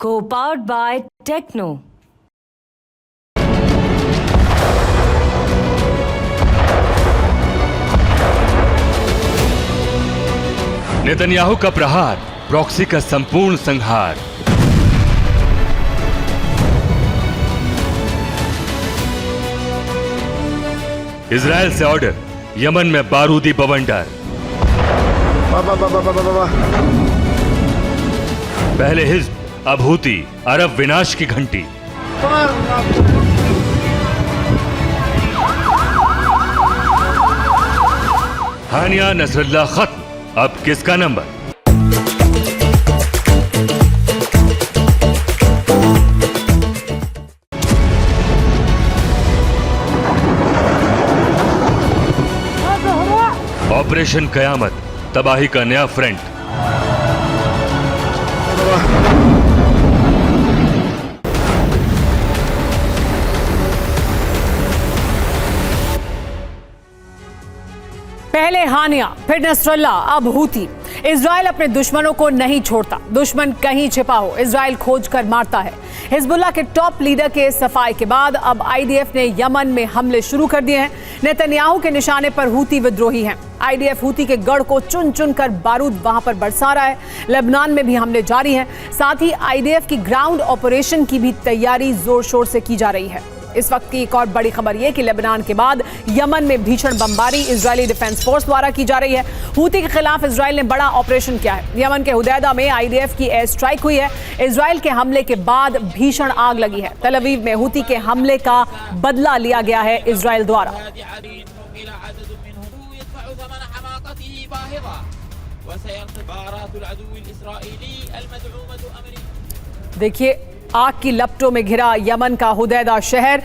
Co-powered by Techno. Netanyahu का प्रहार, proxy का संपूर्ण संहार। इजराइल से ऑर्डर, यमन में बारूदी बवंडर। पहले हिज्ब, अब हूती, अरब विनाश की घंटी। हानिया नसरुल्लाह खत्म, अब किसका नंबर? ऑपरेशन कयामत, तबाही का नया फ्रंट। पहले हानिया, फिर नसरुल्लाह, अब हूती। इजराइल अपने दुश्मनों को नहीं छोड़ता। दुश्मन कहीं छिपा हो, इजराइल खोज कर मारता है। हिजबुल्लाह के टॉप लीडर के सफाई के बाद अब आईडीएफ ने यमन में हमले शुरू कर दिए हैं। नेतन्याहू के निशाने पर हूती विद्रोही हैं। आईडीएफ हूती के गढ़ को चुन चुन कर बारूद वहां पर बरसा रहा है। लेबनान में भी हमले जारी हैं। साथ ही आईडीएफ की ग्राउंड ऑपरेशन की भी तैयारी जोर शोर से की जा रही है। इस वक्त की एक और बड़ी खबर यह कि लेबनान के बाद यमन में भीषण बमबारी इजरायली डिफेंस फोर्स द्वारा की जा रही है। हूती के खिलाफ इजराइल ने बड़ा ऑपरेशन किया है। यमन के हुदैदा में आईडीएफ की एयर स्ट्राइक हुई है। इजराइल के हमले के बाद भीषण आग लगी है। तल अवीव में हूती के हमले का बदला लिया गया है इजराइल द्वारा। देखिए, आग की लपटों में घिरा यमन का हुदैदा शहर।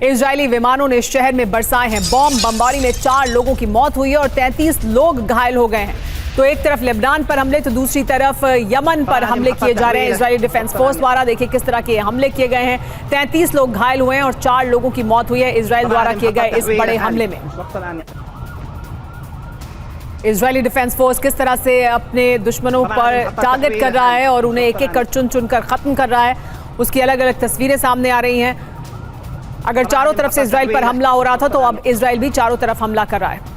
इजरायली विमानों ने शहर में बरसाए हैं बॉम्ब। बमबारी में 4 लोगों की मौत हुई है और 33 लोग घायल हो गए हैं। तो एक तरफ लेबनान पर हमले तो दूसरी तरफ यमन पर हमले किए जा रहे हैं इजरायली डिफेंस फोर्स द्वारा। देखिए किस तरह के हमले किए गए हैं। 33 लोग घायल हुए हैं और 4 लोगों की मौत हुई है इजराइल द्वारा किए गए इस बड़े हमले में। इजरायली डिफेंस फोर्स किस तरह से अपने दुश्मनों पर टारगेट कर रहा है और उन्हें एक एक कर चुन चुन कर खत्म कर रहा है, उसकी अलग अलग तस्वीरें सामने आ रही हैं। अगर चारों तरफ से इजराइल पर हमला हो रहा था तो अब इजराइल भी चारों तरफ हमला कर रहा है।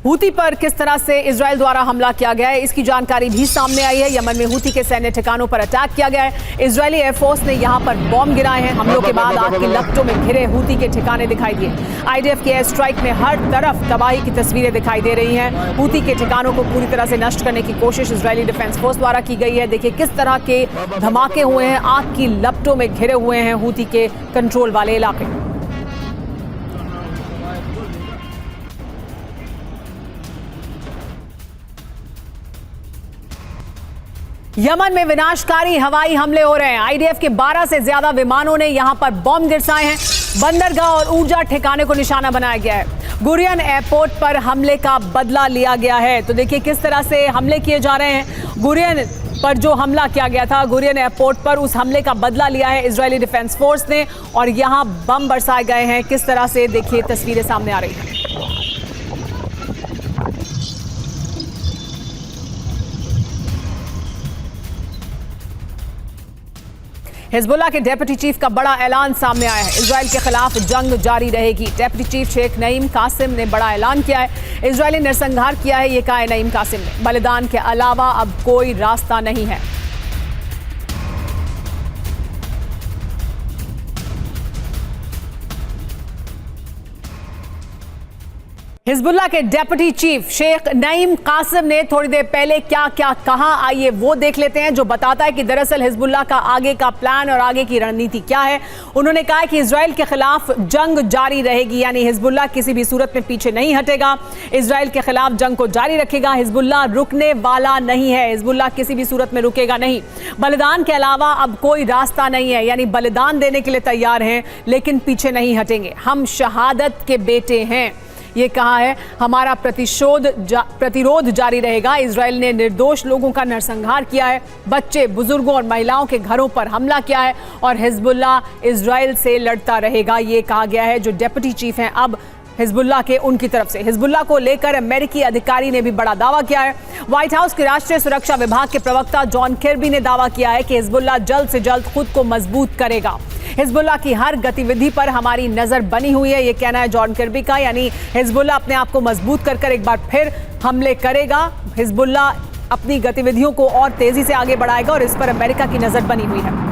हूती पर किस तरह से इजराइल द्वारा हमला किया गया है इसकी जानकारी भी सामने आई है। यमन में हूती के सैन्य ठिकानों पर अटैक किया गया है। इजरायली एयरफोर्स ने यहां पर बॉम्ब गिराए हैं। हमलों के बाद आग की लपटों में घिरे हूती के ठिकाने दिखाई दिए। आईडीएफ की एयर स्ट्राइक में हर तरफ तबाही की तस्वीरें दिखाई दे रही हैं। हूती के ठिकानों को पूरी तरह से नष्ट करने की कोशिश इजरायली डिफेंस फोर्स द्वारा की गई है। देखिए किस तरह के धमाके हुए हैं। आग की लपटों में घिरे हुए हैं हूती के कंट्रोल वाले इलाके। यमन में विनाशकारी हवाई हमले हो रहे हैं। आईडीएफ के 12 से ज्यादा विमानों ने यहां पर बॉम्ब गिरसाए हैं। बंदरगाह और ऊर्जा ठिकाने को निशाना बनाया गया है। गुरियन एयरपोर्ट पर हमले का बदला लिया गया है। तो देखिए किस तरह से हमले किए जा रहे हैं। गुरियन पर जो हमला किया गया था, गुरियन एयरपोर्ट पर, उस हमले का बदला लिया है इजरायली डिफेंस फोर्स ने और यहां बम बरसाए गए हैं। किस तरह से देखिए तस्वीरें सामने आ रही हैं। हिजबुल्लाह के डेप्यूटी चीफ का बड़ा ऐलान सामने आया है। इजराइल के खिलाफ जंग जारी रहेगी। डेप्यूटी चीफ शेख नईम कासिम ने बड़ा ऐलान किया है। इजरायली नरसंहार किया है, ये कहा है नईम कासिम ने। बलिदान के अलावा अब कोई रास्ता नहीं है। हिजबुल्लाह के डेप्यूटी चीफ शेख नईम कासिम ने थोड़ी देर पहले क्या क्या कहा, आइए वो देख लेते हैं, जो बताता है कि दरअसल हिजबुल्लाह का आगे का प्लान और आगे की रणनीति क्या है। उन्होंने कहा कि इजराइल के खिलाफ जंग जारी रहेगी, यानी हिजबुल्लाह किसी भी सूरत में पीछे नहीं हटेगा। इजराइल के खिलाफ जंग को जारी रखेगा। हिजबुल्लाह रुकने वाला नहीं है। हिजबुल्लाह किसी भी सूरत में रुकेगा नहीं। बलिदान के अलावा अब कोई रास्ता नहीं है, यानी बलिदान देने के लिए तैयार हैं लेकिन पीछे नहीं हटेंगे। हम शहादत के बेटे हैं, ये कहा है। हमारा प्रतिरोध जारी रहेगा। इजराइल ने निर्दोष लोगों का नरसंहार किया है। बच्चे, बुजुर्गों और महिलाओं के घरों पर हमला किया है और हिजबुल्लाह इजराइल से लड़ता रहेगा, ये कहा गया है। जो डेप्यूटी चीफ हैं अब हिजबुल्लाह के उनकी तरफ से। हिजबुल्लाह को लेकर अमेरिकी अधिकारी ने भी बड़ा दावा किया है। व्हाइट हाउस के राष्ट्रीय सुरक्षा विभाग के प्रवक्ता जॉन किर्बी ने दावा किया है कि हिजबुल्लाह जल्द से जल्द खुद को मजबूत करेगा। हिजबुल्लाह की हर गतिविधि पर हमारी नजर बनी हुई है, ये कहना है जॉन किर्बी का। यानी हिजबुल्लाह अपने आप को मजबूत कर एक बार फिर हमले करेगा। हिजबुल्लाह अपनी गतिविधियों को और तेजी से आगे बढ़ाएगा और इस पर अमेरिका की नजर बनी हुई है।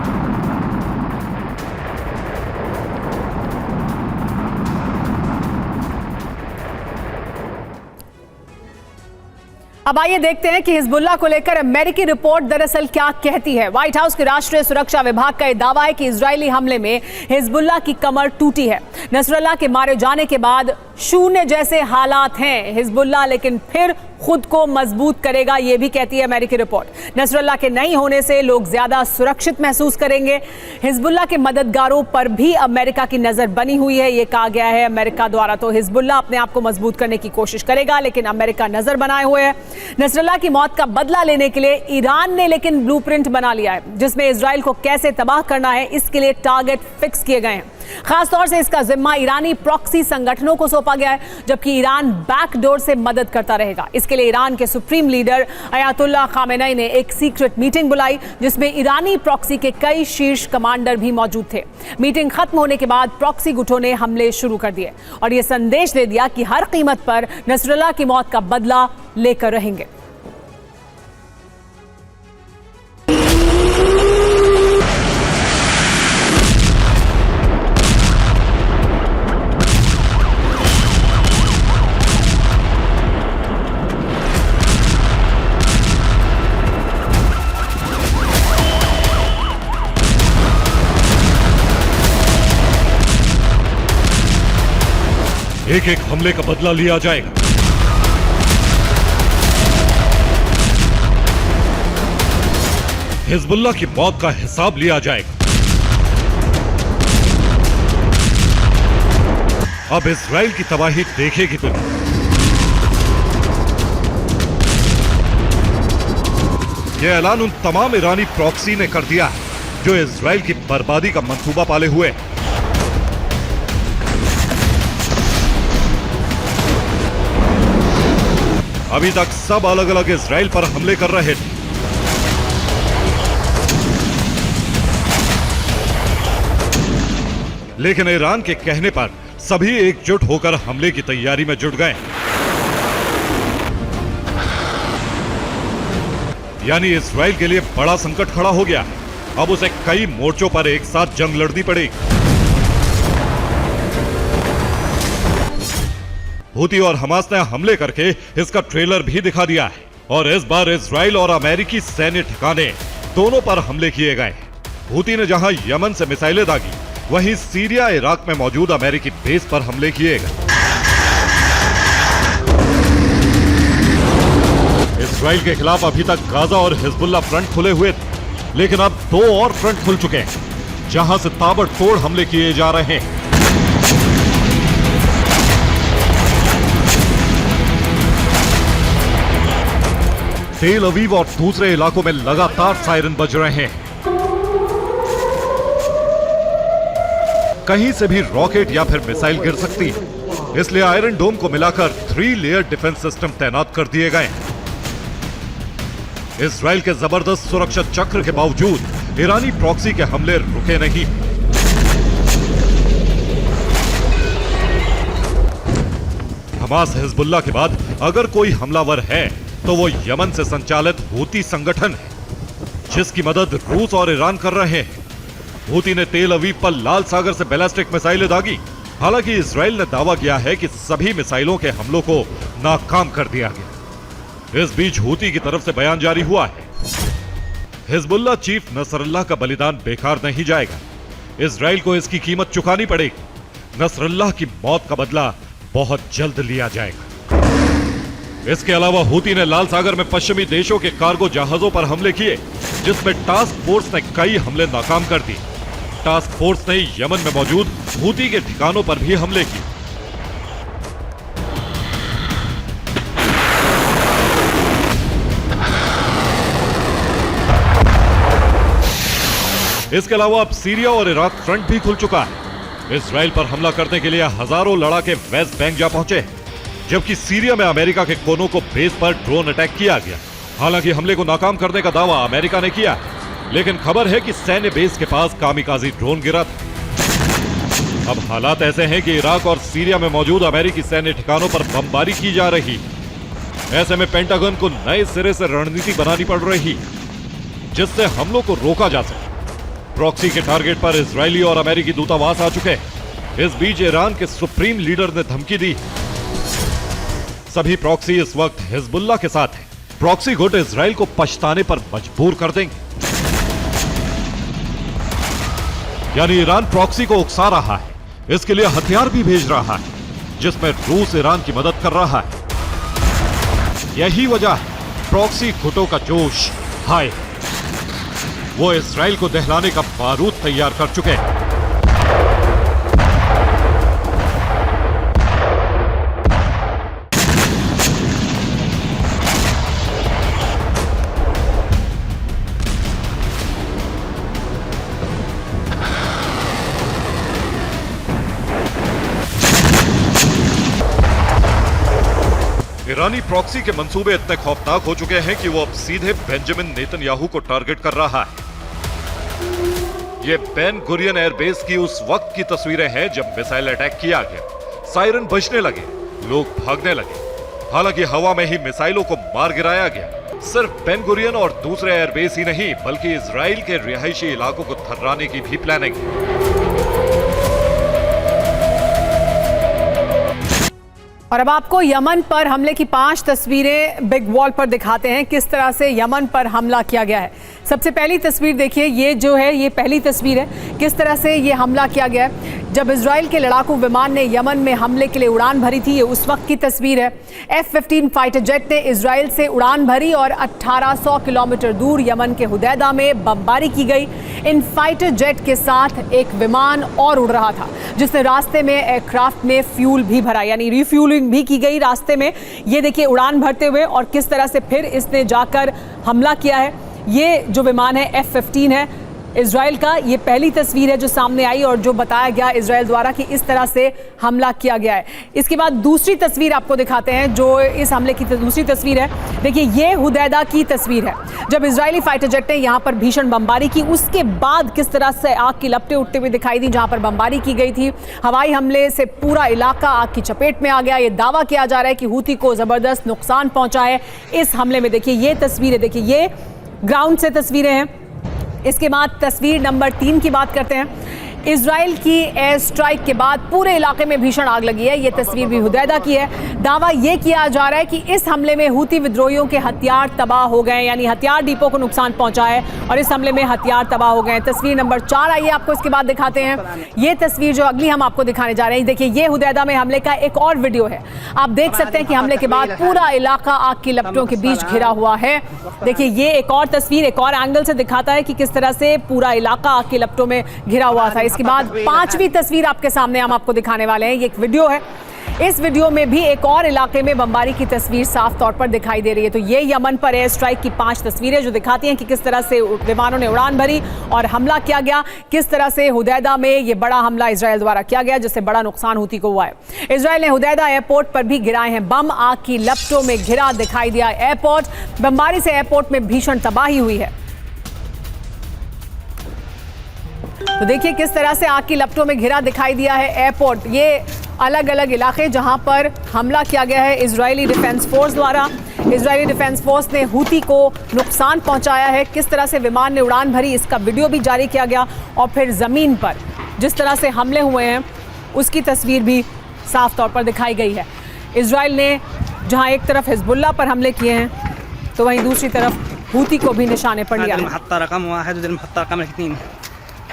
अब आइए देखते हैं कि हिजबुल्लाह को लेकर अमेरिकी रिपोर्ट दरअसल क्या कहती है। व्हाइट हाउस के राष्ट्रीय सुरक्षा विभाग का यह दावा है कि इजरायली हमले में हिजबुल्लाह की कमर टूटी है। नसरुल्लाह के मारे जाने के बाद शून्य जैसे हालात हैं हिजबुल्लाह, लेकिन फिर खुद को मजबूत करेगा, यह भी कहती है अमेरिकी रिपोर्ट। नसरुल्लाह के नहीं होने से लोग ज्यादा सुरक्षित महसूस करेंगे। हिजबुल्लाह के मददगारों पर भी अमेरिका की नजर बनी हुई है, यह कहा गया है अमेरिका द्वारा। तो हिजबुल्लाह अपने आप को मजबूत करने की कोशिश करेगा, लेकिन अमेरिका नजर बनाए हुए है। नसरुल्लाह की मौत का बदला लेने के लिए ईरान ने लेकिन ब्लूप्रिंट बना लिया है, जिसमें इजराइल को कैसे तबाह करना है इसके लिए टारगेट फिक्स किए गए हैं। खासतौर से इसका जिम्मा ईरानी प्रॉक्सी संगठनों को सौंपा गया है, जबकि ईरान बैकडोर से मदद करता रहेगा। इसके लिए ईरान के सुप्रीम लीडर अयातुल्लाह खामेनेई ने एक सीक्रेट मीटिंग बुलाई, जिसमें ईरानी प्रॉक्सी के कई शीर्ष कमांडर भी मौजूद थे। मीटिंग खत्म होने के बाद प्रॉक्सी गुटों ने हमले शुरू कर दिए और यह संदेश दे दिया कि हर कीमत पर नसरुल्लाह की मौत का बदला लेकर रहेंगे। एक एक हमले का बदला लिया जाएगा। हिजबुल्लाह की मौत का हिसाब लिया जाएगा। अब इजराइल की तबाही देखेगी दुनिया। यह ऐलान उन तमाम ईरानी प्रॉक्सी ने कर दिया है जो इजराइल की बर्बादी का मंसूबा पाले हुए हैं। अभी तक सब अलग अलग इजराइल पर हमले कर रहे थे, लेकिन ईरान के कहने पर सभी एकजुट होकर हमले की तैयारी में जुट गए। यानी इजराइल के लिए बड़ा संकट खड़ा हो गया। अब उसे कई मोर्चों पर एक साथ जंग लड़नी पड़ेगी। हूती और हमास ने हमले करके इसका ट्रेलर भी दिखा दिया है और इस बार इजराइल और अमेरिकी सैन्य ठिकाने दोनों पर हमले किए गए। हूती ने जहां यमन से मिसाइलें दागी, वहीं सीरिया इराक में मौजूद अमेरिकी बेस पर हमले किए गए। इजराइल के खिलाफ अभी तक गाजा और हिजबुल्लाह फ्रंट खुले हुए थे, लेकिन अब दो और फ्रंट खुल चुके हैं जहां से ताबड़तोड़ हमले किए जा रहे हैं। तेल अवीव और दूसरे इलाकों में लगातार सायरन बज रहे हैं। कहीं से भी रॉकेट या फिर मिसाइल गिर सकती है, इसलिए आयरन डोम को मिलाकर 3 लेयर डिफेंस सिस्टम तैनात कर दिए गए हैं। इजराइल के जबरदस्त सुरक्षा चक्र के बावजूद ईरानी प्रॉक्सी के हमले रुके नहीं। हमास हिजबुल्लाह के बाद अगर कोई हमलावर है तो वो यमन से संचालित हूती संगठन है, जिसकी मदद रूस और ईरान कर रहे हैं। हूती ने तेल अवीव पर लाल सागर से बैलिस्टिक मिसाइलें दागी। हालांकि इजराइल ने दावा किया है कि सभी मिसाइलों के हमलों को नाकाम कर दिया गया। इस बीच हूती की तरफ से बयान जारी हुआ है, हिजबुल्लाह चीफ नसरुल्लाह का बलिदान बेकार नहीं जाएगा, इजराइल को इसकी कीमत चुकानी पड़ेगी। नसरुल्लाह की मौत का बदला बहुत जल्द लिया जाएगा। इसके अलावा हूती ने लाल सागर में पश्चिमी देशों के कार्गो जहाजों पर हमले किए, जिसमें टास्क फोर्स ने कई हमले नाकाम कर दिए। टास्क फोर्स ने यमन में मौजूद हूती के ठिकानों पर भी हमले किए। इसके अलावा अब सीरिया और इराक फ्रंट भी खुल चुका है। इसराइल पर हमला करने के लिए हजारों लड़ाके वेस्ट बैंक जा पहुंचे, जबकि सीरिया में अमेरिका के कोनों को बेस पर ड्रोन अटैक किया गया। हालांकि हमले को नाकाम करने का दावा अमेरिका ने किया, लेकिन खबर है कि सैन्य बेस के पास कामिकाजी ड्रोन गिरा था। अब हालात ऐसे हैं कि इराक और सीरिया में मौजूद अमेरिकी सैन्य ठिकानों पर बमबारी की जा रही। ऐसे में पेंटागन को नए सिरे से रणनीति बनानी पड़ रही, जिससे हमलों को रोका जा सके। प्रॉक्सी के टारगेट पर इजरायली और अमेरिकी दूतावास आ चुके। इस बीच ईरान के सुप्रीम लीडर ने धमकी दी। सभी प्रॉक्सी इस वक्त हिजबुल्लाह के साथ हैं। प्रॉक्सी गुट इजराइल को पछताने पर मजबूर कर देंगे। यानी ईरान प्रॉक्सी को उकसा रहा है, इसके लिए हथियार भी भेज रहा है, जिसमें रूस ईरान की मदद कर रहा है। यही वजह है प्रॉक्सी गुटों का जोश हाय। वो इजराइल को दहलाने का बारूद तैयार कर चुके हैं। ईरानी प्रॉक्सी के मंसूबे इतने खौफनाक हो चुके हैं कि वो अब सीधे बेंजामिन नेतन्याहू को टारगेट कर रहा है। ये बेन गुरियन एयरबेस की उस वक्त की तस्वीरें हैं जब मिसाइल अटैक किया गया। सायरन बजने लगे, लोग भागने लगे। हालांकि हवा में ही मिसाइलों को मार गिराया गया। सिर्फ बेन गुरियन और दूसरे एयरबेस ही नहीं, बल्कि इजराइल के रिहायशी इलाकों को थर्राने की भी प्लानिंग है। और अब आपको यमन पर हमले की 5 तस्वीरें बिग वॉल पर दिखाते हैं, किस तरह से यमन पर हमला किया गया है। सबसे पहली तस्वीर देखिए, ये जो है ये पहली तस्वीर है, किस तरह से ये हमला किया गया है। जब इजराइल के लड़ाकू विमान ने यमन में हमले के लिए उड़ान भरी थी, ये उस वक्त की तस्वीर है। F-15 फाइटर जेट ने इजराइल से उड़ान भरी और 1800 किलोमीटर दूर यमन के हुदैदा में बमबारी की गई। इन फाइटर जेट के साथ एक विमान और उड़ रहा था, जिसने रास्ते में एयरक्राफ्ट में फ्यूल भी भरा, यानी रिफ्यूलिंग भी की गई रास्ते में। ये देखिए उड़ान भरते हुए, और किस तरह से फिर इसने जाकर हमला किया है। ये जो विमान है F-15 है इजराइल का। ये पहली तस्वीर है जो सामने आई और जो बताया गया इजराइल द्वारा कि इस तरह से हमला किया गया है। इसके बाद दूसरी तस्वीर आपको दिखाते हैं, जो इस हमले की दूसरी तस्वीर है। देखिए ये हुदैदा की तस्वीर है, जब इजरायली फाइटर जेट ने यहाँ पर भीषण बमबारी की। उसके बाद किस तरह से आग की लपटें उठते हुए दिखाई दी जहाँ पर बमबारी की गई थी। हवाई हमले से पूरा इलाका आग की चपेट में आ गया। ये दावा किया जा रहा है कि हूती को जबरदस्त नुकसान पहुंचा है इस हमले में। देखिए ये तस्वीरें, देखिए ये ग्राउंड से तस्वीरें हैं। इसके बाद तस्वीर नंबर 3 की बात करते हैं। इजराइल की एयर स्ट्राइक के बाद पूरे इलाके में भीषण आग लगी है। ये तस्वीर भी हुदैदा की है। दावा ये किया जा रहा है कि इस हमले में हूती विद्रोहियों के हथियार तबाह हो गए, यानी हथियार डिपो को नुकसान पहुंचा है और इस हमले में हथियार तबाह हो गए। तस्वीर नंबर 4 आइए आपको इसके बाद दिखाते हैं। ये तस्वीर जो अगली हम आपको दिखाने जा रहे हैं, देखिए ये हुदैदा में हमले का एक और वीडियो है। आप देख सकते हैं कि हमले के बाद पूरा इलाका आग की लपटों के बीच घिरा हुआ है। देखिए ये एक और तस्वीर एक और एंगल से दिखाता है कि किस तरह से पूरा इलाका आग की लपटों में घिरा हुआ था। इसके बाद 5वीं तस्वीर आपके सामने हम आपको दिखाने वाले हैं। ये एक वीडियो है। इस वीडियो में भी एक और इलाके में बमबारी की तस्वीर साफ तौर पर दिखाई दे रही है। तो ये यमन पर एयर स्ट्राइक की 5 तस्वीरें जो दिखाती हैं कि किस तरह से विमानों ने उड़ान भरी और हमला किया गया, किस तरह से हुदैदा में ये बड़ा हमला इजराइल द्वारा किया गया, जिससे बड़ा नुकसान हूती को हुआ है। इजराइल ने हुदैदा एयरपोर्ट पर भी गिराए हैं बम। आग की लपटों में घिरा दिखाई दिया एयरपोर्ट। बमबारी से एयरपोर्ट में भीषण तबाही हुई है। तो देखिए किस तरह से आग की लपटों में घिरा दिखाई दिया है एयरपोर्ट। ये अलग अलग इलाके जहां पर हमला किया गया है इजरायली डिफेंस फोर्स द्वारा। इजरायली डिफेंस फोर्स ने हूती को नुकसान पहुंचाया है। किस तरह से विमान ने उड़ान भरी, इसका वीडियो भी जारी किया गया और फिर ज़मीन पर जिस तरह से हमले हुए हैं उसकी तस्वीर भी साफ तौर पर दिखाई गई है। इजराइल ने जहां एक तरफ हिजबुल्लाह पर हमले किए हैं, तो वहीं दूसरी तरफ हूती को भी निशाने पर लिया है।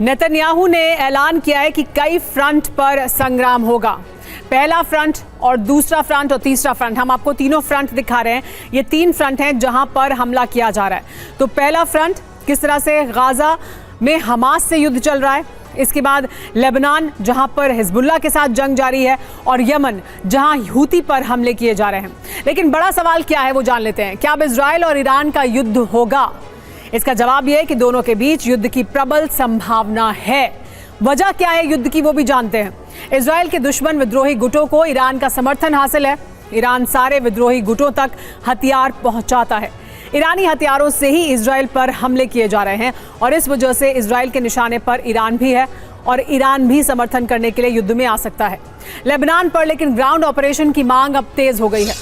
नेतन्याहू ने ऐलान किया है कि कई फ्रंट पर संग्राम होगा। पहला फ्रंट और दूसरा फ्रंट और तीसरा फ्रंट, हम आपको तीनों फ्रंट दिखा रहे हैं। ये 3 फ्रंट हैं जहां पर हमला किया जा रहा है। तो पहला फ्रंट किस तरह से गाजा में हमास से युद्ध चल रहा है इसके बाद लेबनान, जहां पर हिजबुल्लाह के साथ जंग जारी है, और यमन, जहां हूती पर हमले किए जा रहे हैं। लेकिन बड़ा सवाल क्या है वो जान लेते हैं। क्या अब इजराइल और ईरान का युद्ध होगा? इसका जवाब यह है कि दोनों के बीच युद्ध की प्रबल संभावना है। वजह क्या है युद्ध की वो भी जानते हैं। इजराइल के दुश्मन विद्रोही गुटों को ईरान का समर्थन हासिल है। ईरान सारे विद्रोही गुटों तक हथियार पहुंचाता है। ईरानी हथियारों से ही इजराइल पर हमले किए जा रहे हैं और इस वजह से इजराइल के निशाने पर ईरान भी है और ईरान भी समर्थन करने के लिए युद्ध में आ सकता है। लेबनान पर लेकिन ग्राउंड ऑपरेशन की मांग अब तेज हो गई है।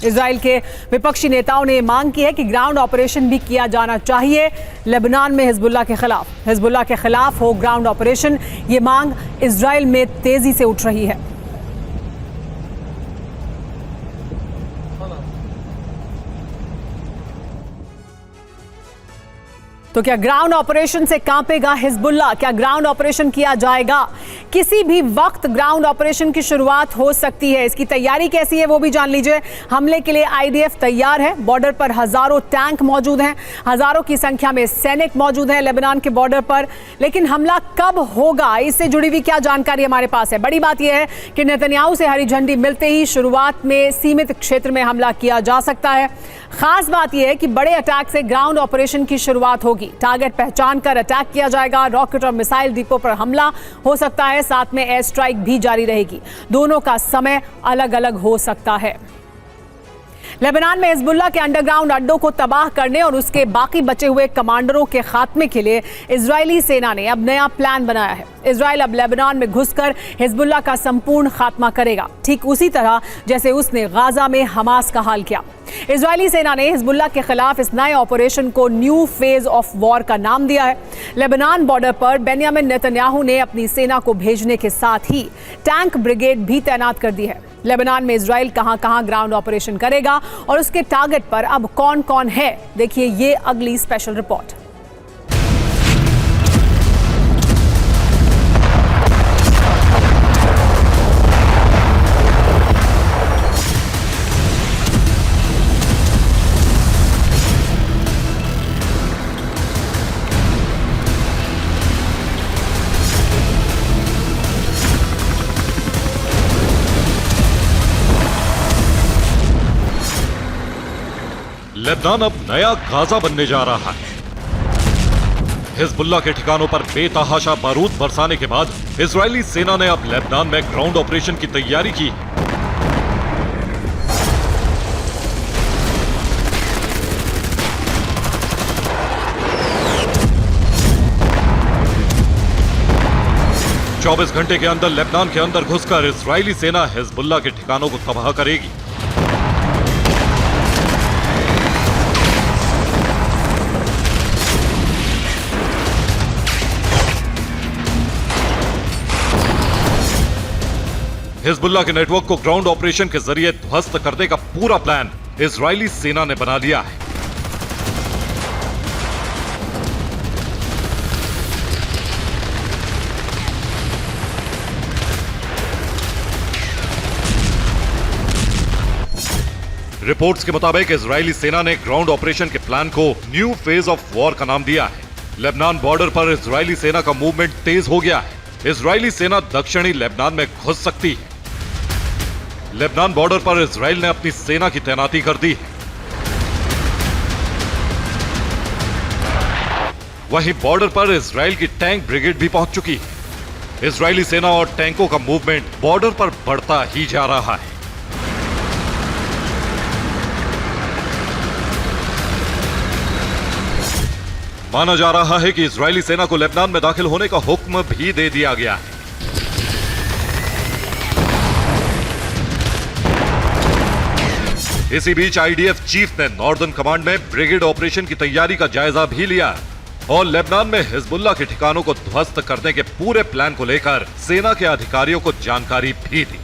इजराइल के विपक्षी नेताओं ने मांग की है कि ग्राउंड ऑपरेशन भी किया जाना चाहिए लेबनान में हिजबुल्लाह के खिलाफ हो ग्राउंड ऑपरेशन। ये मांग इजराइल में तेजी से उठ रही है। तो क्या ग्राउंड ऑपरेशन से कांपेगा हिजबुल्लाह? क्या ग्राउंड ऑपरेशन किया जाएगा? किसी भी वक्त ग्राउंड ऑपरेशन की शुरुआत हो सकती है। इसकी तैयारी कैसी है वो भी जान लीजिए। हमले के लिए आईडीएफ तैयार है। बॉर्डर पर हजारों टैंक मौजूद हैं, हजारों की संख्या में सैनिक मौजूद हैं लेबनान के बॉर्डर पर। लेकिन हमला कब होगा, इससे जुड़ी हुई क्या जानकारी हमारे पास है? बड़ी बात यह है कि नेतन्याहू से हरी झंडी मिलते ही शुरुआत में सीमित क्षेत्र में हमला किया जा सकता है। खास बात यह है कि बड़े अटैक से ग्राउंड ऑपरेशन की शुरुआत होगी। टारगेट पहचान कर अटैक किया जाएगा। रॉकेट और मिसाइल डिपो पर हमला हो सकता है, साथ में एयर स्ट्राइक भी जारी रहेगी। दोनों का समय अलग अलग हो सकता है। लेबनान में हिजबुल्लाह के अंडरग्राउंड अड्डों को तबाह करने और उसके बाकी बचे हुए कमांडरों के खात्मे के लिए इजरायली सेना ने अब नया प्लान बनाया है। इजराइल अब लेबनान में घुसकर हिजबुल्लाह का संपूर्ण खात्मा करेगा, ठीक उसी तरह जैसे उसने गाजा में हमास का हाल किया। इजरायली सेना ने हिजबुल्लाह के खिलाफ इस नए ऑपरेशन को न्यू फेज ऑफ वॉर का नाम दिया है। लेबनान बॉर्डर पर बेंयामिन नेतन्याहू ने अपनी सेना को भेजने के साथ ही टैंक ब्रिगेड भी तैनात कर दी है। लेबनान में इजराइल कहां ग्राउंड ऑपरेशन करेगा और उसके टारगेट पर अब कौन कौन है, देखिए ये अगली स्पेशल रिपोर्ट। लेबनान अब नया गाजा बनने जा रहा है। हिजबुल्लाह के ठिकानों पर बेतहाशा बारूद बरसाने के बाद इजरायली सेना ने अब लेबनान में ग्राउंड ऑपरेशन की तैयारी की। चौबीस घंटे के अंदर लेबनान के अंदर घुसकर इजरायली सेना हिजबुल्लाह के ठिकानों को तबाह करेगी। हिजबुल्लाह के नेटवर्क को ग्राउंड ऑपरेशन के जरिए ध्वस्त करने का पूरा प्लान इजरायली सेना ने बना लिया है। रिपोर्ट्स के मुताबिक इजरायली सेना ने ग्राउंड ऑपरेशन के प्लान को न्यू फेज ऑफ वॉर का नाम दिया है। लेबनान बॉर्डर पर इजरायली सेना का मूवमेंट तेज हो गया है। इजरायली सेना दक्षिणी लेबनान में घुस सकती है। लेबनान बॉर्डर पर इजराइल ने अपनी सेना की तैनाती कर दी है। वहीं बॉर्डर पर इजराइल की टैंक ब्रिगेड भी पहुंच चुकी है। इजरायली सेना और टैंकों का मूवमेंट बॉर्डर पर बढ़ता ही जा रहा है। माना जा रहा है कि इजरायली सेना को लेबनान में दाखिल होने का हुक्म भी दे दिया गया है। इसी बीच आईडीएफ चीफ ने नॉर्दर्न कमांड में ब्रिगेड ऑपरेशन की तैयारी का जायजा भी लिया और लेबनान में हिजबुल्लाह के ठिकानों को ध्वस्त करने के पूरे प्लान को लेकर सेना के अधिकारियों को जानकारी भी दी।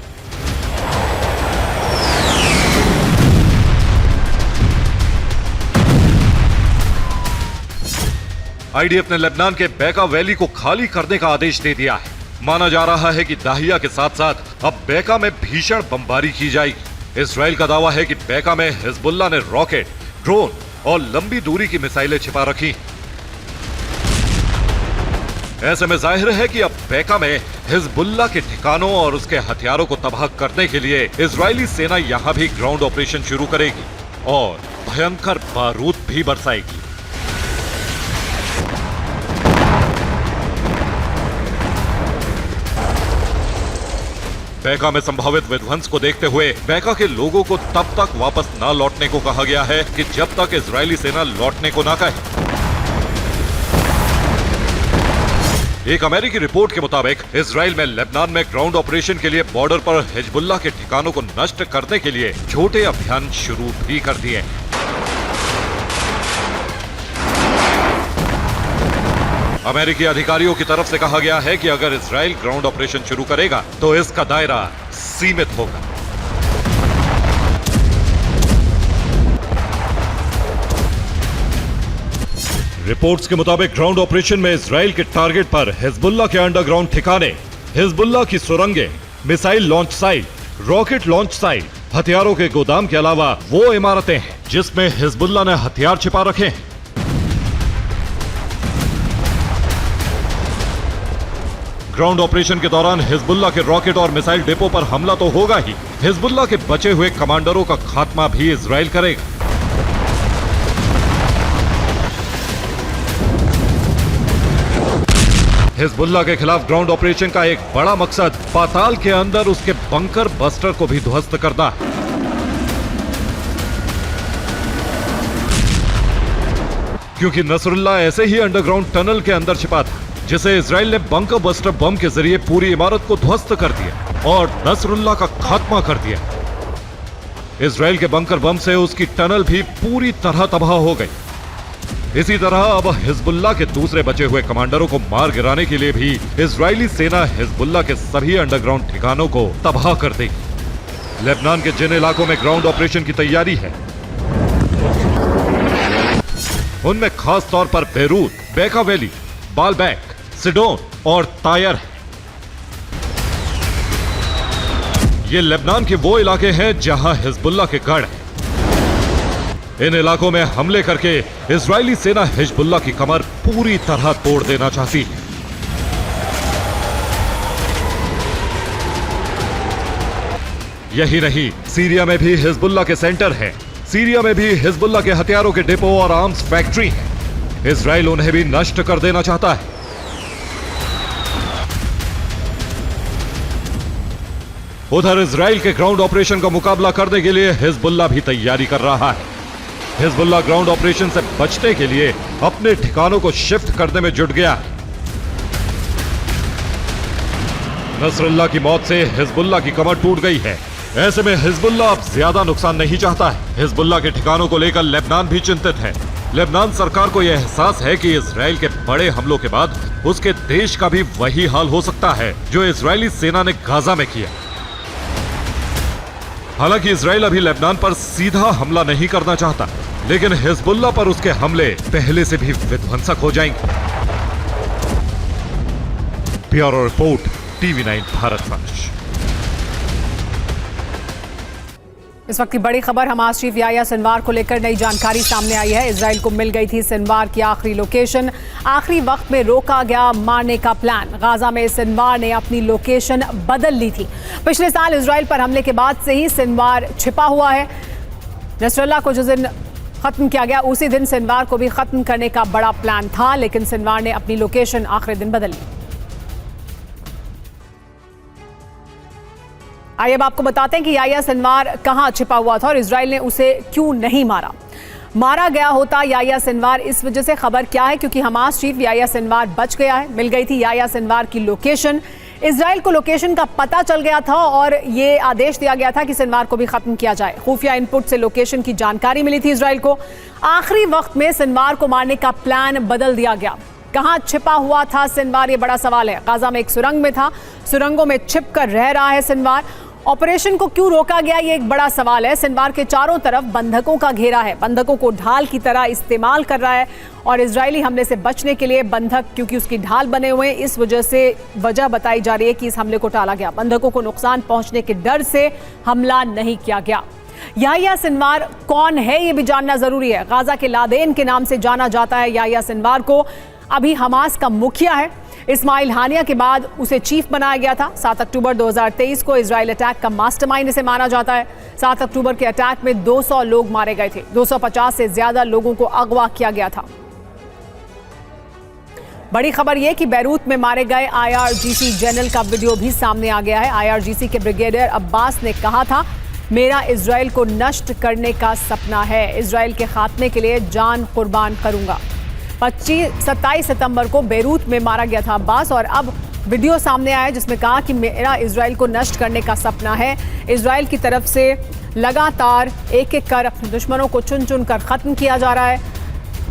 आईडीएफ ने लेबनान के बैका वैली को खाली करने का आदेश दे दिया है। माना जा रहा है कि दाहिया के साथ साथ अब बैका में भीषण बमबारी की जाएगी। इजराइल का दावा है कि बैका में हिजबुल्लाह ने रॉकेट, ड्रोन और लंबी दूरी की मिसाइलें छिपा रखी। ऐसे में जाहिर है कि अब बेका में हिजबुल्लाह के ठिकानों और उसके हथियारों को तबाह करने के लिए इजरायली सेना यहाँ भी ग्राउंड ऑपरेशन शुरू करेगी और भयंकर बारूद भी बरसाएगी। बेका में संभावित विध्वंस को देखते हुए बेका के लोगों को तब तक वापस न लौटने को कहा गया है कि जब तक इजरायली सेना लौटने को न कहे। एक अमेरिकी रिपोर्ट के मुताबिक इजराइल में लेबनान में ग्राउंड ऑपरेशन के लिए बॉर्डर पर हिजबुल्लाह के ठिकानों को नष्ट करने के लिए छोटे अभियान शुरू भी कर दिए। अमेरिकी अधिकारियों की तरफ से कहा गया है कि अगर इजराइल ग्राउंड ऑपरेशन शुरू करेगा तो इसका दायरा सीमित होगा। रिपोर्ट्स के मुताबिक ग्राउंड ऑपरेशन में इजराइल के टारगेट पर हिजबुल्लाह के अंडरग्राउंड ठिकाने, हिजबुल्लाह की सुरंगें, missile launch site, rocket launch site, हथियारों के गोदाम के अलावा वो इमारतें हैं जिसमें हिजबुल्लाह ने हथियार छिपा रखे हैं। ग्राउंड ऑपरेशन के दौरान हिजबुल्लाह के रॉकेट और मिसाइल डिपो पर हमला तो होगा ही, हिजबुल्लाह के बचे हुए कमांडरों का खात्मा भी इजराइल करेगा। हिजबुल्लाह के खिलाफ ग्राउंड ऑपरेशन का एक बड़ा मकसद पाताल के अंदर उसके बंकर बस्टर को भी ध्वस्त करना है। क्योंकि नसरुल्लाह ऐसे ही अंडरग्राउंड टनल के अंदर छिपा था जिसे इजराइल ने बंकर बस्टर बम के जरिए पूरी इमारत को ध्वस्त कर दिया और नसरुल्लाह का खात्मा कर दिया। इजराइल के बंकर बम से उसकी टनल भी पूरी तरह तबाह हो गई। इसी तरह अब हिजबुल्लाह के दूसरे बचे हुए कमांडरों को मार गिराने के लिए भी इजरायली सेना हिजबुल्लाह के सभी अंडरग्राउंड ठिकानों को तबाह कर देगी। लेबनान के जिन इलाकों में ग्राउंड ऑपरेशन की तैयारी है उनमें खास तौर पर बेरूत, बेका वैली, बालबैक, सिडोन और तायर है। ये लेबनान के वो इलाके हैं जहां हिजबुल्लाह के गढ़ हैं। इन इलाकों में हमले करके इजरायली सेना हिजबुल्लाह की कमर पूरी तरह तोड़ देना चाहती है। यही नहीं, सीरिया में भी हिजबुल्लाह के सेंटर हैं। सीरिया में भी हिजबुल्लाह के हथियारों के डिपो और आर्म्स फैक्ट्री हैं। इजराइल उन्हें भी नष्ट कर देना चाहता है। उधर इजराइल के ग्राउंड ऑपरेशन का मुकाबला करने के लिए हिजबुल्लाह भी तैयारी कर रहा है। हिजबुल्लाह ग्राउंड ऑपरेशन से बचने के लिए अपने ठिकानों को शिफ्ट करने में जुट गया है। नसरुल्लाह की मौत से हिजबुल्लाह की कमर टूट गई है। ऐसे में हिजबुल्लाह अब ज्यादा नुकसान नहीं चाहता है। हिजबुल्लाह के ठिकानों को लेकर लेबनान भी चिंतित है। लेबनान सरकार को यह एहसास है कि इजराइल के बड़े हमलों के बाद उसके देश का भी वही हाल हो सकता है जो इजरायली सेना ने गाजा में किया। हालांकि इजराइल अभी लेबनान पर सीधा हमला नहीं करना चाहता, लेकिन हिजबुल्लाह पर उसके हमले पहले से भी विध्वंसक हो जाएंगे। Bureau report, TV9 Bharatvarsh. इस वक्त की बड़ी खबर हमास चीफ याह्या सिनवार को लेकर नई जानकारी सामने आई है। इजराइल को मिल गई थी सिनवार की आखिरी लोकेशन। आखिरी वक्त में रोका गया मारने का प्लान। गाजा में सिनवार ने अपनी लोकेशन बदल ली थी। पिछले साल इजराइल पर हमले के बाद से ही सिनवार छिपा हुआ है। नसरुल्लाह को जिस दिन खत्म किया गया उसी दिन सिनवार को भी खत्म करने का बड़ा प्लान था, लेकिन सिनवार ने अपनी लोकेशन आखिरी दिन बदल ली। आइए अब आपको बताते हैं कि याह्या सिनवार कहां छिपा हुआ था और इजराइल ने उसे क्यों नहीं मारा। मारा गया होता याह्या सिनवार, इस वजह से खबर क्या है क्योंकि हमास चीफ याह्या सिनवार बच गया है। मिल गई थी याह्या सिनवार की लोकेशन। इजराइल को लोकेशन का पता चल गया था और ये आदेश दिया गया था कि सिनवार को भी खत्म किया जाए। खुफिया इनपुट से लोकेशन की जानकारी मिली थी इजराइल को। आखिरी वक्त में सिनवार को मारने का प्लान बदल दिया गया। कहां छिपा हुआ था सिनवार, ये बड़ा सवाल है। गाजा में एक सुरंग में था, सुरंगों में छिप कर रह रहा है सिनवार। ऑपरेशन को क्यों रोका गया, ये एक बड़ा सवाल है। सिनवार के चारों तरफ बंधकों का घेरा है, बंधकों को ढाल की तरह इस्तेमाल कर रहा है और इजरायली हमले से बचने के लिए बंधक क्योंकि उसकी ढाल बने हुए हैं, इस वजह से वजह बताई जा रही है कि इस हमले को टाला गया। बंधकों को नुकसान पहुंचने के डर से हमला नहीं किया गया। याह्या सिनवार कौन है ये भी जानना जरूरी है। गाजा के लादेन के नाम से जाना जाता है याह्या सिनवार को। अभी हमास का मुखिया है। इस्माइल हानिया के बाद उसे चीफ बनाया गया था। 7 अक्टूबर 2023 को इजराइल अटैक का मास्टरमाइंड इसे माना जाता है। 7 अक्टूबर के अटैक में 200 लोग मारे गए थे। 250 से ज्यादा लोगों को अगवा किया गया था। बड़ी खबर यह कि बैरूत में मारे गए IRGC जनरल का वीडियो भी सामने आ गया है। IRGC के ब्रिगेडियर अब्बास ने कहा था, मेरा इजराइल को नष्ट करने का सपना है, इजराइल के खात्मे के लिए जान कुर्बान करूंगा। 27 सितंबर को बैरूत में मारा गया था अब्बास, और अब वीडियो सामने आया जिसमें कहा कि मेरा इजराइल को नष्ट करने का सपना है। इजराइल की तरफ से लगातार एक एक कर अपने दुश्मनों को चुन चुन कर ख़त्म किया जा रहा है,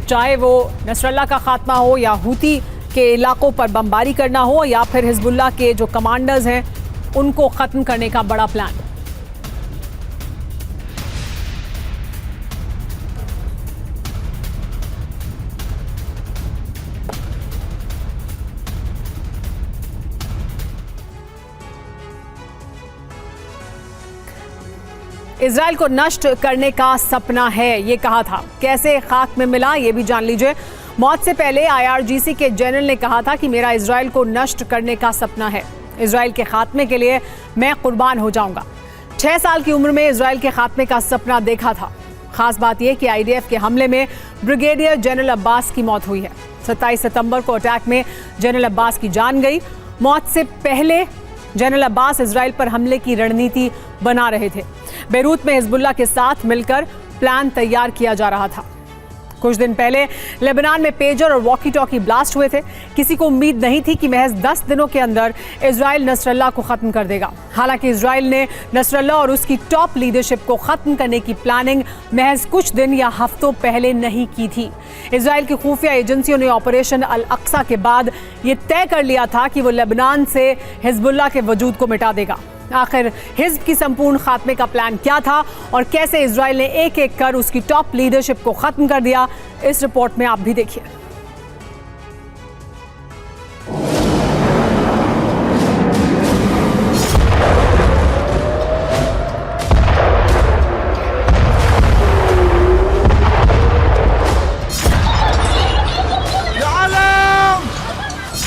चाहे वो नसरल्ला का खात्मा हो या हूती के इलाकों पर बमबारी करना हो या फिर हिजबुल्लाह के जो कमांडर्स हैं उनको ख़त्म करने का बड़ा प्लान। इजराइल को नष्ट करने का सपना है, ये कहा था। कैसे खाक में मिला ये भी जान लीजिए। मौत से पहले IRGC के जनरल ने कहा था कि मेरा इजराइल को नष्ट करने का सपना है, इजराइल के खात्मे के लिए मैं कुर्बान हो जाऊंगा। 6 साल की उम्र में इजराइल के खात्मे का सपना देखा था। खास बात यह कि IDF के हमले में ब्रिगेडियर जनरल अब्बास की मौत हुई है। 27 सितंबर को अटैक में जनरल अब्बास की जान गई। मौत से पहले जनरल अब्बास इजराइल पर हमले की रणनीति बना रहे थे। बैरूत में हिजबुल्लाह के साथ मिलकर प्लान तैयार किया जा रहा था। कुछ दिन पहले लेबनान में पेजर और वॉकी टॉकी ब्लास्ट हुए थे। किसी को उम्मीद नहीं थी कि महज 10 दिनों के अंदर इजराइल नसरल्लाह को खत्म कर देगा। हालांकि इजराइल ने नसरल्लाह और उसकी टॉप लीडरशिप को खत्म करने की प्लानिंग महज कुछ दिन या हफ्तों पहले नहीं की थी। इजराइल की खुफिया एजेंसियों ने ऑपरेशन अल अक्सा के बाद ये तय कर लिया था कि वो लेबनान से हिजबुल्लाह के वजूद को मिटा देगा। आखिर हिज्ब की संपूर्ण खात्मे का प्लान क्या था और कैसे इजराइल ने एक एक कर उसकी टॉप लीडरशिप को खत्म कर दिया, इस रिपोर्ट में आप भी देखिए।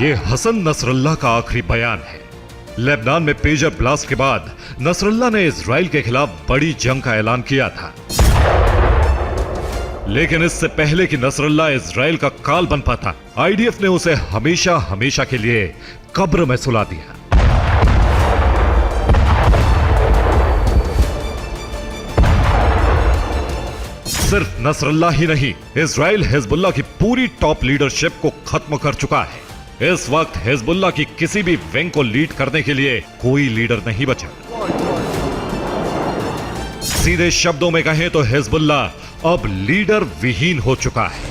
ये हसन नसरल्लाह का आखिरी बयान है। लेबनान में पेजर ब्लास्ट के बाद नसरल्लाह ने इजराइल के खिलाफ बड़ी जंग का ऐलान किया था, लेकिन इससे पहले कि नसरल्लाह इजराइल का काल बन पाता, IDF ने उसे हमेशा हमेशा के लिए कब्र में सुला दिया। सिर्फ नसरल्लाह ही नहीं, इजराइल हिजबुल्लाह की पूरी टॉप लीडरशिप को खत्म कर चुका है। इस वक्त हिजबुल्लाह की किसी भी विंग को लीड करने के लिए कोई लीडर नहीं बचा। सीधे शब्दों में कहें तो हिजबुल्लाह अब लीडर विहीन हो चुका है।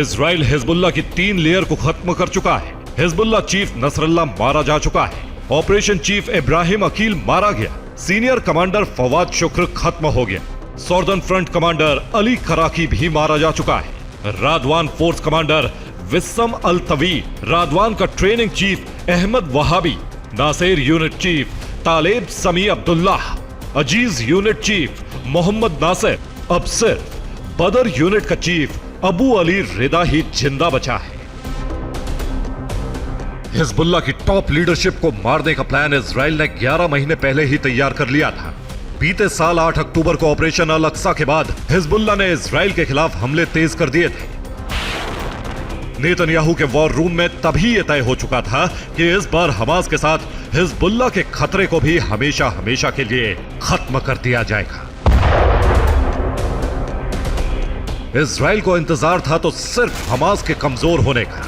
इजराइल हिजबुल्लाह की 3 लेयर को खत्म कर चुका है। हिजबुल्लाह चीफ नसरल्लाह मारा जा चुका है। ऑपरेशन चीफ इब्राहिम अकील मारा गया। सीनियर कमांडर फवाद शुक्र खत्म हो गया। Southern front commander Ali Karaki भी मारा जा चुका है। Radwan force commander Wissam al Tawi, Radwan का training chief Ahmed Wahbi, Nasir unit chief Taleb Sami Abdullah, Aziz unit chief Mohammed Nasir, अब सिर्फ बदर यूनिट का चीफ अबू अली रिदा ही जिंदा बचा है। हिजबुल्लाह की टॉप लीडरशिप को मारने का प्लान इजराइल ने 11 महीने पहले ही तैयार कर लिया था। बीते साल 8 अक्टूबर को ऑपरेशन अल अक्सा के बाद हिजबुल्लाह ने इजराइल के खिलाफ हमले तेज कर दिए थे। नेतन्याहू के वॉर रूम में तभी यह तय हो चुका था कि इस बार हमास के साथ हिजबुल्लाह के खतरे को भी हमेशा हमेशा के लिए खत्म कर दिया जाएगा। इजराइल को इंतजार था तो सिर्फ हमास के कमजोर होने का।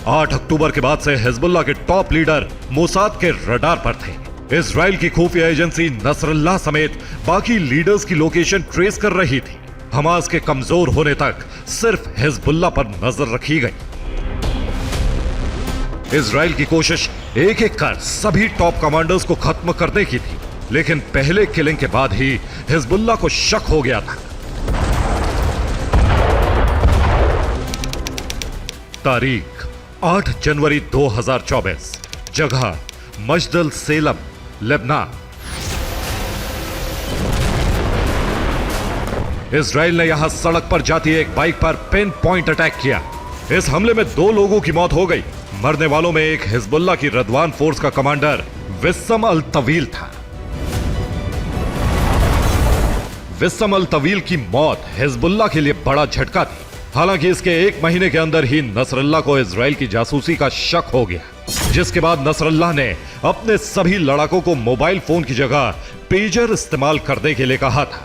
8 अक्टूबर के बाद से हिजबुल्लाह के टॉप लीडर मोसाद के रडार पर थे। इजराइल की खुफिया एजेंसी नसरल्लाह समेत बाकी लीडर्स की लोकेशन ट्रेस कर रही थी। हमास के कमजोर होने तक सिर्फ हिजबुल्लाह पर नजर रखी गई। इजराइल की कोशिश एक एक कर सभी टॉप कमांडर्स को खत्म करने की थी। लेकिन पहले किलिंग के बाद ही हिजबुल्लाह को शक हो गया था। तारीख 8 जनवरी 2024, जगह मजदल सेलम, लेबनान। इजराइल ने यहां सड़क पर जाती एक बाइक पर पिन पॉइंट अटैक किया। इस हमले में 2 लोगों की मौत हो गई। मरने वालों में एक हिजबुल्लाह की रदवान फोर्स का कमांडर विस्सम अल तवील था। विस्सम अल तवील की मौत हिजबुल्लाह के लिए बड़ा झटका थी। हालांकि इसके 1 महीने के अंदर ही नसरल्लाह को इजराइल की जासूसी का शक हो गया, जिसके बाद नसरल्लाह ने अपने सभी लड़ाकों को मोबाइल फोन की जगह पेजर इस्तेमाल करने के लिए कहा था।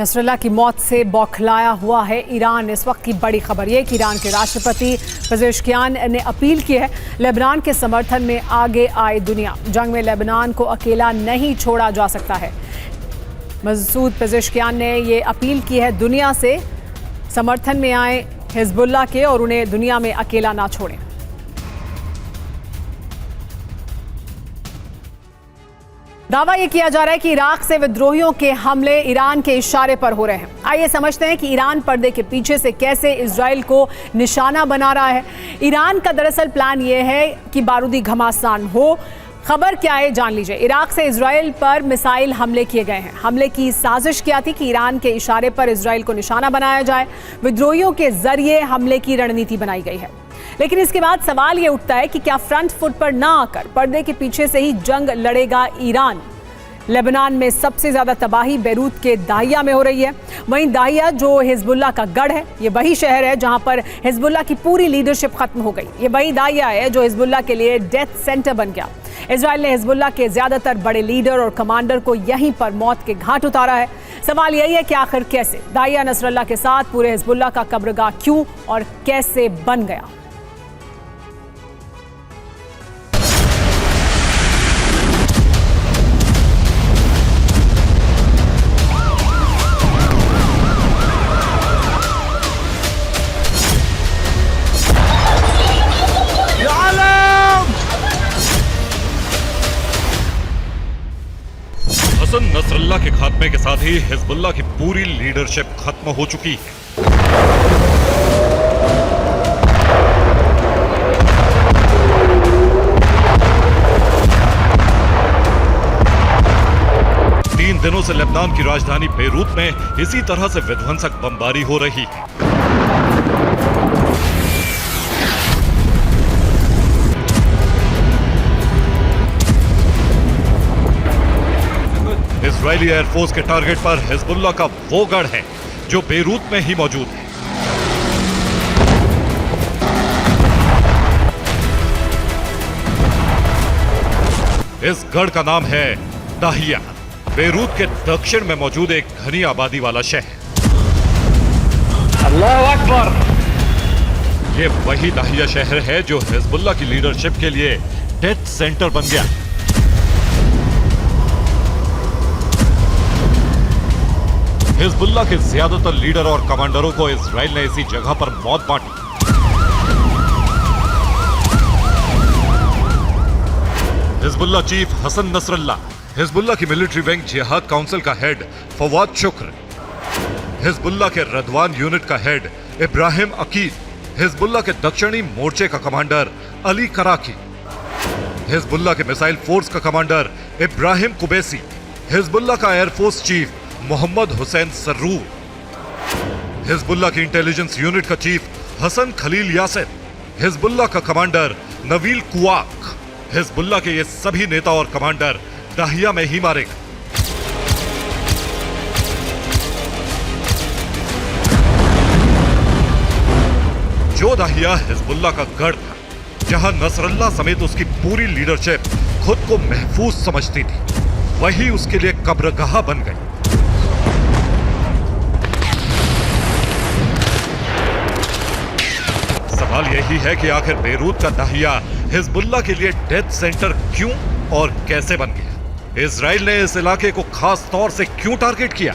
नसरल्लाह की मौत से बौखलाया हुआ है ईरान। इस वक्त की बड़ी खबर यह कि ईरान के राष्ट्रपति पेजेश्कियान ने अपील की है लेबनान के समर्थन में आगे आए दुनिया। जंग में लेबनान को अकेला नहीं छोड़ा जा सकता है। मसूद पेजेश्कियान ने ये अपील की है दुनिया से समर्थन में आए हिजबुल्लाह के और उन्हें दुनिया में अकेला ना छोड़ें। दावा यह किया जा रहा है कि इराक से विद्रोहियों के हमले ईरान के इशारे पर हो रहे हैं। आइए समझते हैं कि ईरान पर्दे के पीछे से कैसे इजराइल को निशाना बना रहा है। ईरान का दरअसल प्लान यह है कि बारूदी घमासान हो। खबर क्या है जान लीजिए। इराक से इजराइल पर मिसाइल हमले किए गए हैं। हमले की साजिश क्या थी कि ईरान के इशारे पर इजराइल को निशाना बनाया जाए। विद्रोहियों के जरिए हमले की रणनीति बनाई गई है। लेकिन इसके बाद सवाल ये उठता है कि क्या फ्रंट फुट पर ना आकर पर्दे के पीछे से ही जंग लड़ेगा ईरान। लेबनान में सबसे ज्यादा तबाही बेरूत के दाहिया में हो रही है। वहीं दाहिया जो हिजबुल्लाह का गढ़ है, ये वही शहर है जहां पर हिजबुल्लाह की पूरी लीडरशिप खत्म हो गई। ये वही दाहिया है जो हिजबुल्लाह के लिए डेथ सेंटर बन गया। इजराइल ने हिजबुल्लाह के ज्यादातर बड़े लीडर और कमांडर को यहीं पर मौत के घाट उतारा है। सवाल यही है कि आखिर कैसे दाहिया नसरल्लाह के साथ पूरे हिजबुल्लाह का कब्रगाह क्यों और कैसे बन गया। हसन नसरल्लाह के खात्मे के साथ ही हिजबुल्लाह की पूरी लीडरशिप खत्म हो चुकी है। तीन दिनों से लेबनान की राजधानी बेरूत में इसी तरह से विध्वंसक बमबारी हो रही है। इजरायली एयरफोर्स के टारगेट पर हिजबुल्लाह का वो गढ़ है जो बेरूत में ही मौजूद है। इस गढ़ का नाम है दाहिया, बेरूत के दक्षिण में मौजूद एक घनी आबादी वाला शहर। अल्लाह अकबर। ये वही दाहिया शहर है जो हिजबुल्लाह की लीडरशिप के लिए डेथ सेंटर बन गया। हिजबुल्लाह के ज्यादातर लीडर और कमांडरों को इजराइल ने इसी जगह पर मौत बांटी। Hezbollah chief Hassan Nasrallah, Hezbollah की मिलिट्री विंग जिहाद काउंसिल का हेड फवाद शुक्र, हिजबुल्लाह के रदवान यूनिट का हेड इब्राहिम अकीद, हिजबुल्लाह के दक्षिणी मोर्चे का कमांडर अली कराकी, हिजबुल्लाह के मिसाइल फोर्स का कमांडर इब्राहिम कुबैसी, हिजबुल्लाह का air force chief Mohammed Hussein Sarour, Hezbollah की इंटेलिजेंस यूनिट का chief Hassan Khalil Yasir, Hezbollah का कमांडर नवील कुआक। हिजबुल्लाह के ये सभी नेता और कमांडर दाहिया में ही मारे गए। जो दाहिया हिजबुल्लाह का गढ़ था, जहां नसरल्लाह समेत उसकी पूरी लीडरशिप खुद को महफूज समझती थी, वही उसके लिए कब्रगाह बन गई। सवाल यही है कि आखिर बेरूत का दाहिया हिजबुल्लाह के लिए डेथ सेंटर क्यों और कैसे बन गया? इजराइल ने इस इलाके को खास तौर से क्यों टारगेट किया?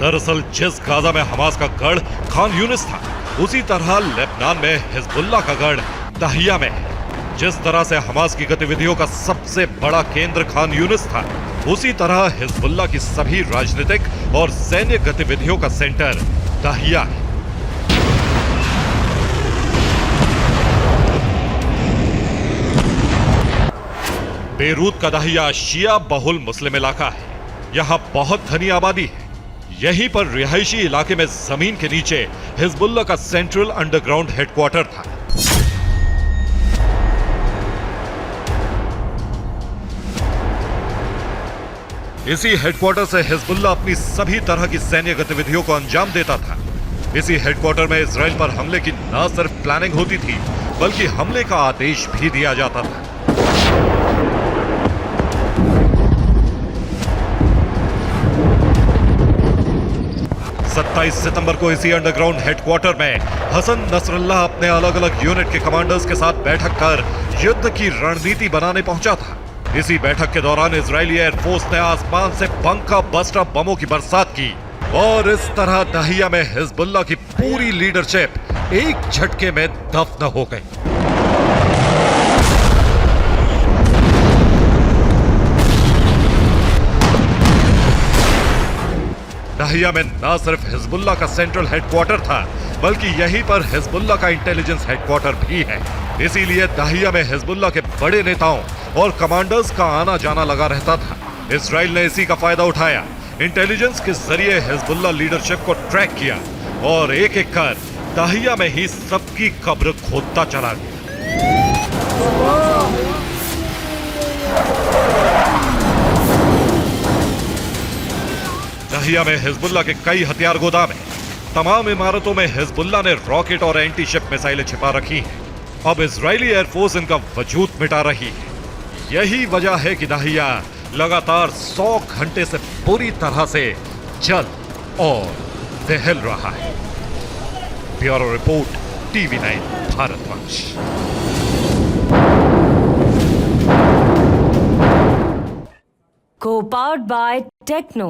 दरअसल जिस गाजा में हमास का गढ़ खान यूनिस था, उसी तरह लेबनान में हिजबुल्लाह का गढ़ दाहिया में है। जिस तरह से हमास की गतिविधियों का सबसे बड़ा केंद्र खान यूनिस था, उसी तरह हिजबुल्लाह की सभी राजनीतिक और सैन्य गतिविधियों का सेंटर दाहिया है। बेरूत का दाहिया शिया बहुल मुस्लिम इलाका है। यहाँ बहुत घनी आबादी है। यहीं पर रिहायशी इलाके में जमीन के नीचे हिजबुल्लाह का सेंट्रल अंडरग्राउंड हेडक्वार्टर था। इसी हेडक्वार्टर से हिजबुल्लाह अपनी सभी तरह की सैन्य गतिविधियों को अंजाम देता था। इसी हेडक्वार्टर में इजराइल पर हमले की न सिर्फ प्लानिंग होती थी, बल्कि हमले का आदेश भी दिया जाता था। 27 सितंबर को इसी अंडरग्राउंड हेडक्वार्टर में हसन नसरल्लाह अपने अलग अलग यूनिट के कमांडर्स के साथ बैठक कर युद्ध की रणनीति बनाने पहुंचा था। इसी बैठक के दौरान इजरायली एयरफोर्स ने आसमान से बंका बस्टर बमों की बरसात की और इस तरह दाहिया में हिजबुल्लाह की पूरी लीडरशिप एक झटके में दफन हो गई। दाहिया में न सिर्फ हिजबुल्लाह का सेंट्रल हेडक्वार्टर था, बल्कि यहीं पर हिजबुल्लाह का इंटेलिजेंस हेडक्वार्टर भी है। इसीलिए दाहिया में हिजबुल्लाह के बड़े नेताओं और कमांडर्स का आना जाना लगा रहता था। इजराइल ने इसी का फायदा उठाया, इंटेलिजेंस के जरिए हिजबुल्लाह लीडरशिप को ट्रैक किया और एक एक कर दाहिया में ही सबकी कब्र खोदता चला गया। दाहिया में हिजबुल्लाह के कई हथियार गोदाम हैं। तमाम इमारतों में हिजबुल्लाह ने रॉकेट और एंटी शिप मिसाइलें छिपा रखी हैं। अब इजरायली एयरफोर्स इनका वजूद मिटा रही है। यही वजह है कि दाहिया लगातार 100 घंटे से पूरी तरह से जल और दहल रहा है। Bureau report, TV9 भारतवंश। Co-powered by Techno.